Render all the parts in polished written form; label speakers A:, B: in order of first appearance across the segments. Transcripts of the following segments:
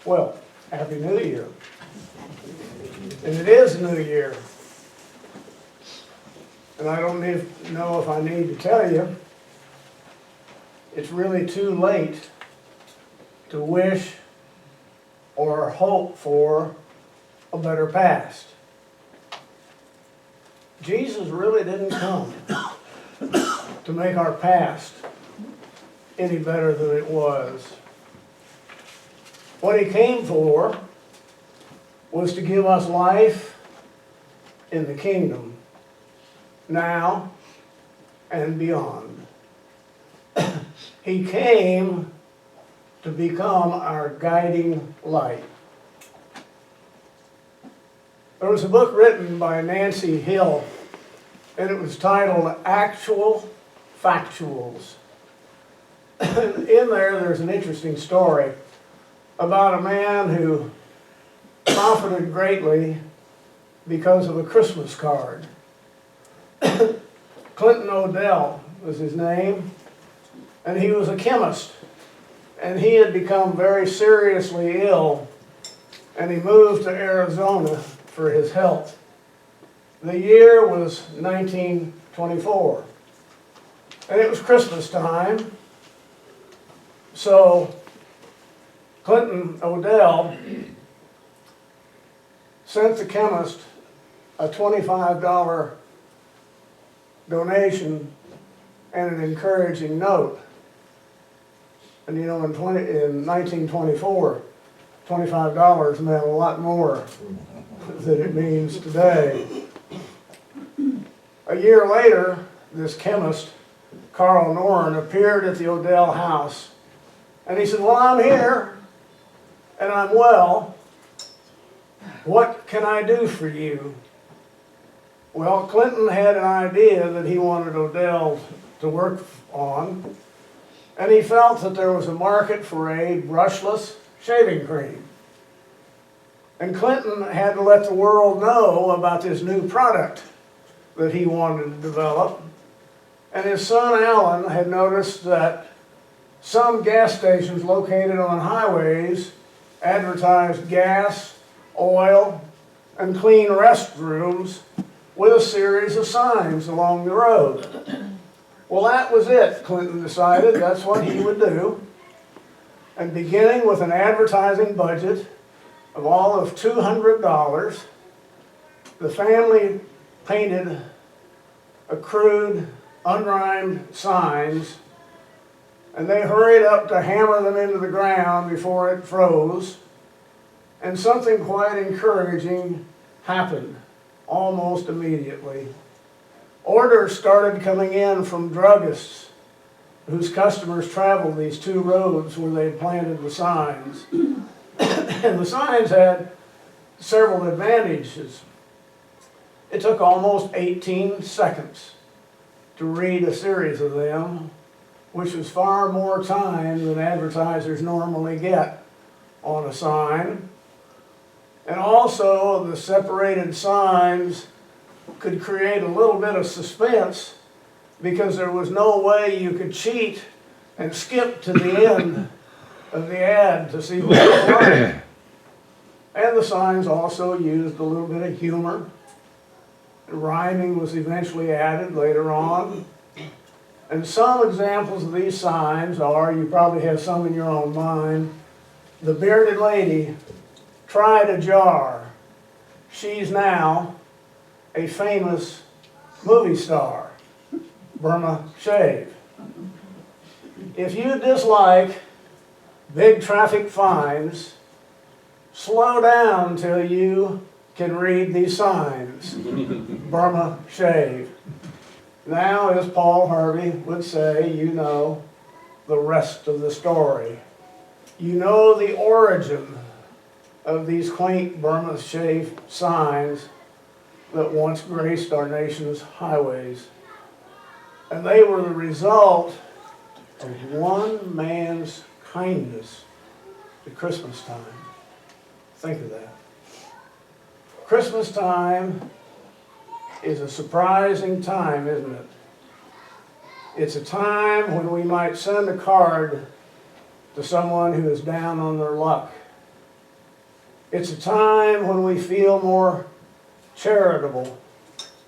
A: Well, Happy New Year. And it is New Year. And I don't know if I need to tell you, it's really too late to wish or hope for a better past. Jesus really didn't come to make our past any better than it was. What he came for was to give us life in the kingdom, now and beyond. He came to become our guiding light. There was a book written by Nancy Hill, and it was titled Actual Factuals. In there's an interesting story about a man who profited greatly because of a Christmas card. Clinton Odell was his name, and he was a chemist, and he had become very seriously ill, and he moved to Arizona for his health. The year was 1924, and it was Christmas time, so Clinton Odell sent the chemist a $25 donation and an encouraging note. And you know, in 1924, $25 meant a lot more than it means today. A year later, this chemist, Carl Norn, appeared at the Odell house, and he said, "Well, I'm here, and I'm well. What can I do for you?" Well, Clinton had an idea that he wanted Odell to work on, and he felt that there was a market for a brushless shaving cream. And Clinton had to let the world know about this new product that he wanted to develop. And his son Alan had noticed that some gas stations located on highways advertised gas, oil, and clean restrooms with a series of signs along the road. Well, that was it, Clinton decided. That's what he would do. And beginning with an advertising budget of all of $200, the family painted a crude, unrhymed signs, and they hurried up to hammer them into the ground before it froze. And something quite encouraging happened almost immediately. Orders started coming in from druggists whose customers traveled these two roads where they planted the signs. And the signs had several advantages. It took almost 18 seconds to read a series of them, which was far more time than advertisers normally get on a sign. And also, the separated signs could create a little bit of suspense because there was no way you could cheat and skip to the end of the ad to see what it was like. And the signs also used a little bit of humor. Rhyming was eventually added later on. And some examples of these signs are, you probably have some in your own mind, "The bearded lady tried a jar. She's now a famous movie star. Burma shave." If you dislike big traffic fines, slow down till you can read these signs. Burma shave. Now, as Paul Harvey would say, you know the rest of the story. You know the origin of these quaint Burma shave signs that once graced our nation's highways. And they were the result of one man's kindness at Christmas time. Think of that. Christmas time is a surprising time, isn't it? It's a time when we might send a card to someone who is down on their luck It's a time when we feel more charitable,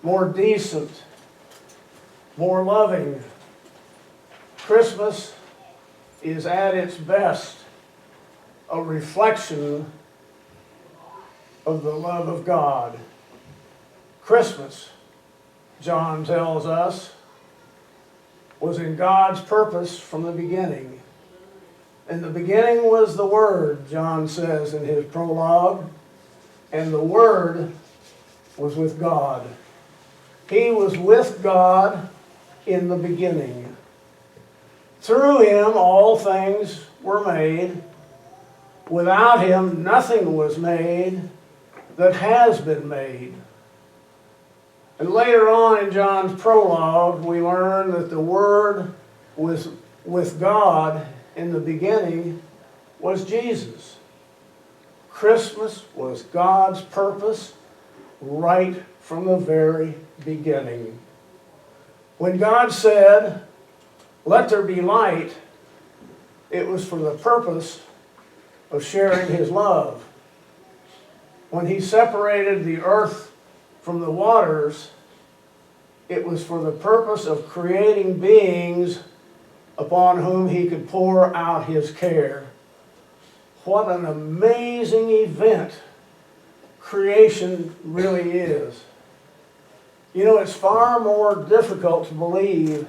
A: more decent, more loving. Christmas is at its best a reflection of the love of God. Christmas, John tells us, was in God's purpose from the beginning. In the beginning was the Word, John says in his prologue, and the Word was with God. He was with God in the beginning. Through him all things were made. Without him nothing was made that has been made. And later on in John's prologue, we learn that the Word was with God in the beginning was Jesus. Christmas was God's purpose right from the very beginning. When God said, "Let there be light," it was for the purpose of sharing his love. When he separated the earth from the waters, it was for the purpose of creating beings upon whom he could pour out his care. What an amazing event creation really is. You know, it's far more difficult to believe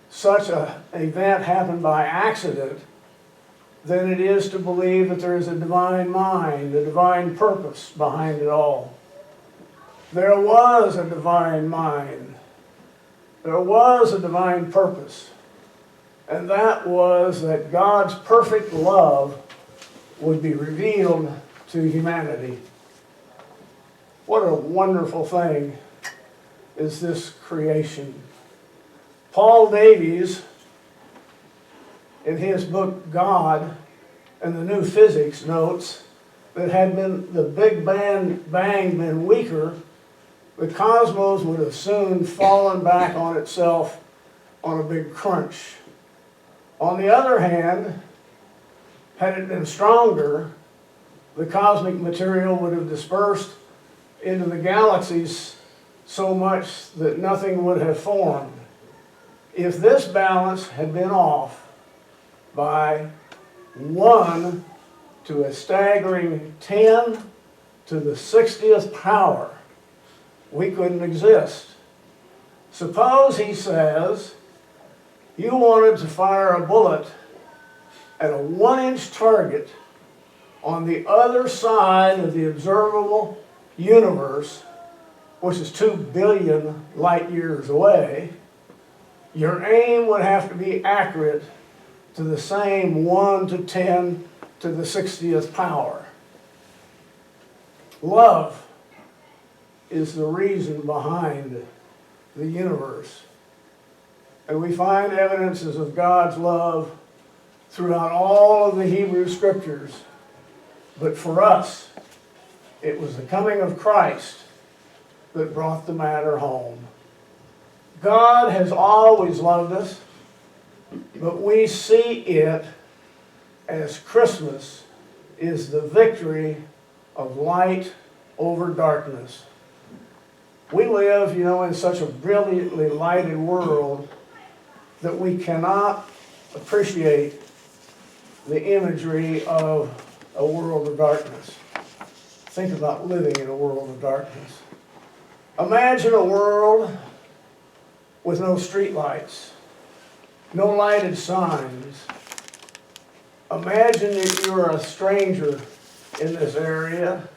A: such an event happened by accident than it is to believe that there is a divine mind, a divine purpose behind it all. There was a divine mind. There was a divine purpose. And that was that God's perfect love would be revealed to humanity. What a wonderful thing is this creation. Paul Davies, in his book God and the New Physics, notes that had been the Big Bang been weaker, the cosmos would have soon fallen back on itself on a big crunch. On the other hand, had it been stronger, the cosmic material would have dispersed into the galaxies so much that nothing would have formed. If this balance had been off by 1 to a staggering 10 to the 60th power, we couldn't exist. Suppose, he says, you wanted to fire a bullet at a 1-inch target on the other side of the observable universe, which is 2 billion light years away. Your aim would have to be accurate to the same 1 to 10 to the 60th power. Love is the reason behind the universe. And we find evidences of God's love throughout all of the Hebrew Scriptures. But for us, it was the coming of Christ that brought the matter home. God has always loved us, but we see it as Christmas is the victory of light over darkness. We live, you know, in such a brilliantly lighted world that we cannot appreciate the imagery of a world of darkness. Think about living in a world of darkness. Imagine a world with no streetlights, no lighted signs. Imagine that you're a stranger in this area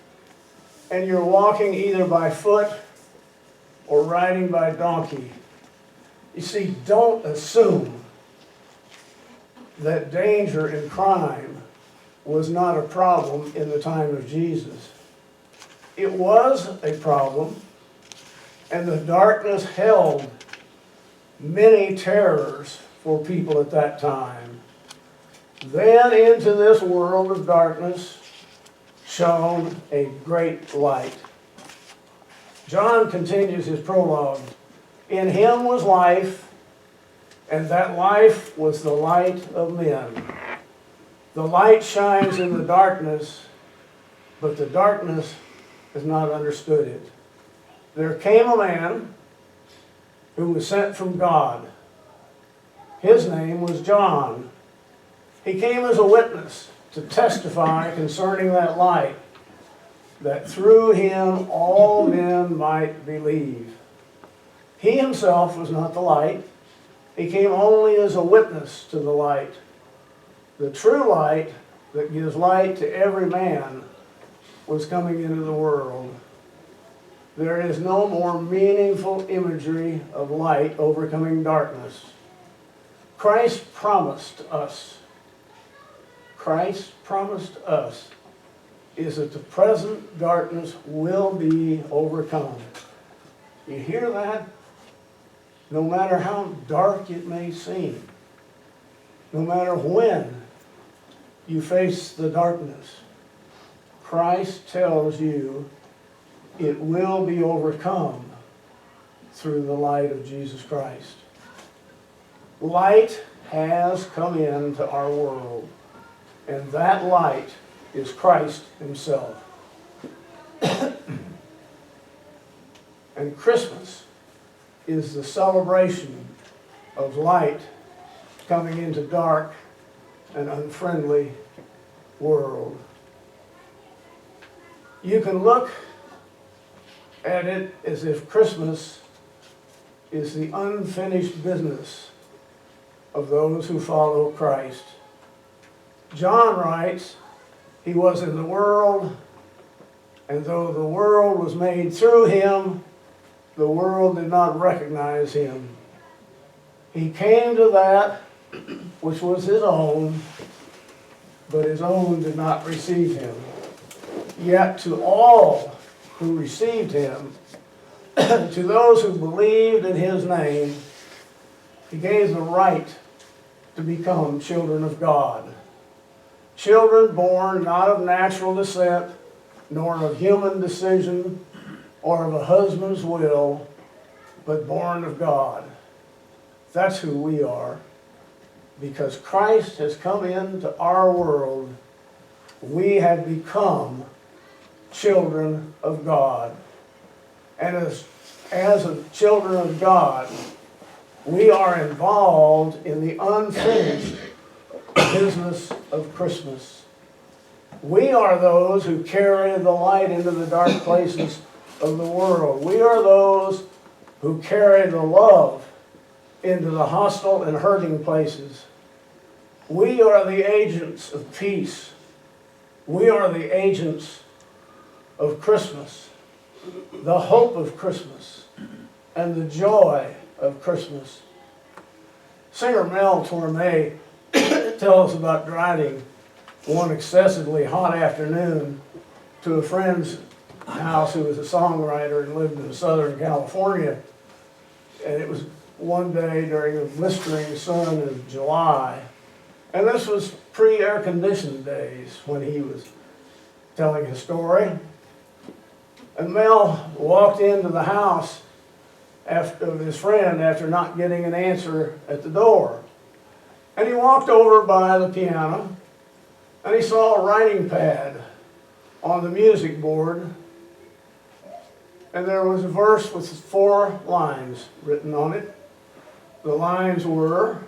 A: and you're walking either by foot or riding by donkey. You see, don't assume that danger and crime was not a problem in the time of Jesus. It was a problem, and the darkness held many terrors for people at that time. Then into this world of darkness shone a great light. John continues his prologue. In him was life, and that life was the light of men. The light shines in the darkness, but the darkness has not understood it. There came a man who was sent from God. His name was John. He came as a witness to testify concerning that light, that through him all men might believe. He himself was not the light. He came only as a witness to the light. The true light that gives light to every man was coming into the world. There is no more meaningful imagery of light overcoming darkness. Christ promised us is that the present darkness will be overcome. You hear that? No matter how dark it may seem, no matter when you face the darkness, Christ tells you it will be overcome through the light of Jesus Christ. Light has come into our world, and that light is Christ himself. And Christmas is the celebration of light coming into dark and unfriendly world. You can look at it as if Christmas is the unfinished business of those who follow Christ. John writes, he was in the world, and though the world was made through him, the world did not recognize him. He came to that which was his own, but his own did not receive him. Yet to all who received him, to those who believed in his name, he gave the right to become children of God. Children born not of natural descent, nor of human decision, or of a husband's will, but born of God. That's who we are. Because Christ has come into our world, we have become children of God. And as children of God, we are involved in the unfinished business of Christmas. We are those who carry the light into the dark places of the world. We are those who carry the love into the hostile and hurting places. We are the agents of peace. We are the agents of Christmas, the hope of Christmas, and the joy of Christmas. Singer Mel Torme tells about driving one excessively hot afternoon to a friend's house who was a songwriter and lived in Southern California. And it was one day during the blistering sun of July. And this was pre-air conditioned days when he was telling his story. And Mel walked into the house of his friend after not getting an answer at the door. And he walked over by the piano and he saw a writing pad on the music board. And there was a verse with 4 lines written on it. The lines were,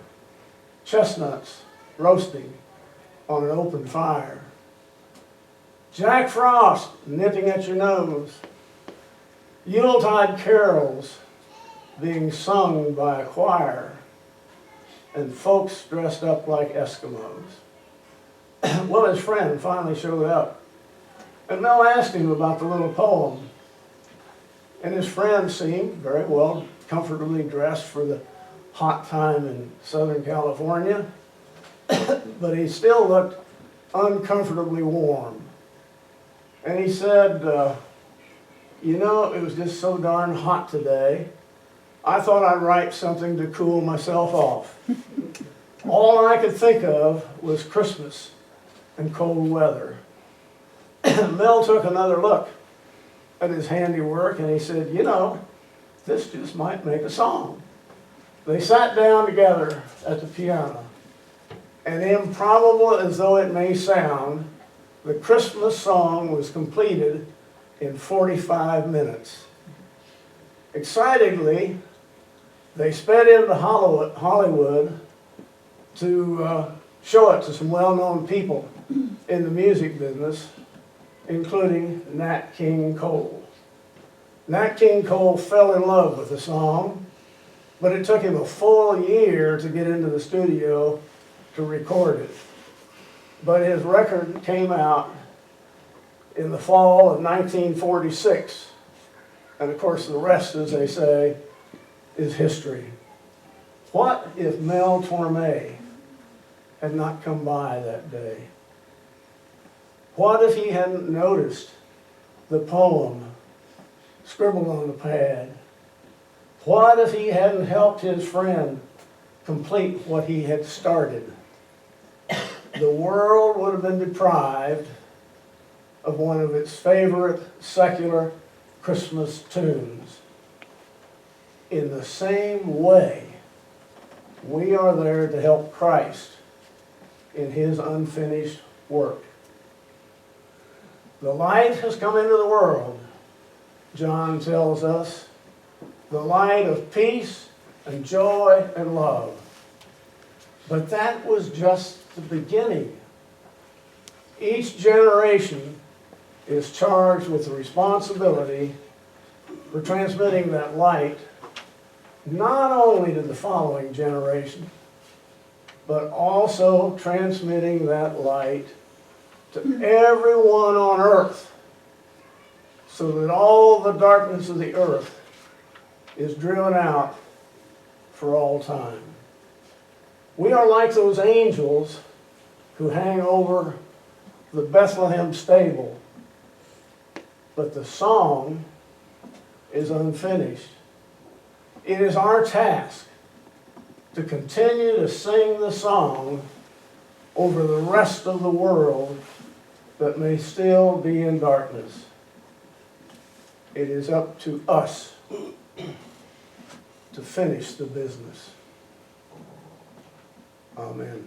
A: chestnuts roasting on an open fire. Jack Frost nipping at your nose. Yuletide carols being sung by a choir. And folks dressed up like Eskimos. Well, his friend finally showed up. And Mel asked him about the little poem. And his friend seemed very well comfortably dressed for the hot time in Southern California. But he still looked uncomfortably warm. And he said, you know, it was just so darn hot today. I thought I'd write something to cool myself off. All I could think of was Christmas and cold weather. Mel took another look at his handiwork and he said, you know, this just might make a song. They sat down together at the piano, and improbable as though it may sound, The Christmas song was completed in 45 minutes. Excitedly, they sped into Hollywood to show it to some well-known people in the music business, including Nat King Cole. Nat King Cole fell in love with the song, but it took him a full year to get into the studio to record it. But his record came out in the fall of 1946. And of course, the rest, as they say, is history. What if Mel Torme had not come by that day? What if he hadn't noticed the poem scribbled on the pad? What if he hadn't helped his friend complete what he had started? The world would have been deprived of one of its favorite secular Christmas tunes. In the same way, we are there to help Christ in his unfinished work. The light has come into the world, John tells us, the light of peace and joy and love. But that was just the beginning. Each generation is charged with the responsibility for transmitting that light not only to the following generation, but also transmitting that light to everyone on earth, so that all the darkness of the earth is driven out for all time. We are like those angels who hang over the Bethlehem stable, but the song is unfinished. It is our task to continue to sing the song over the rest of the world that may still be in darkness. It is up to us to finish the business. Amen.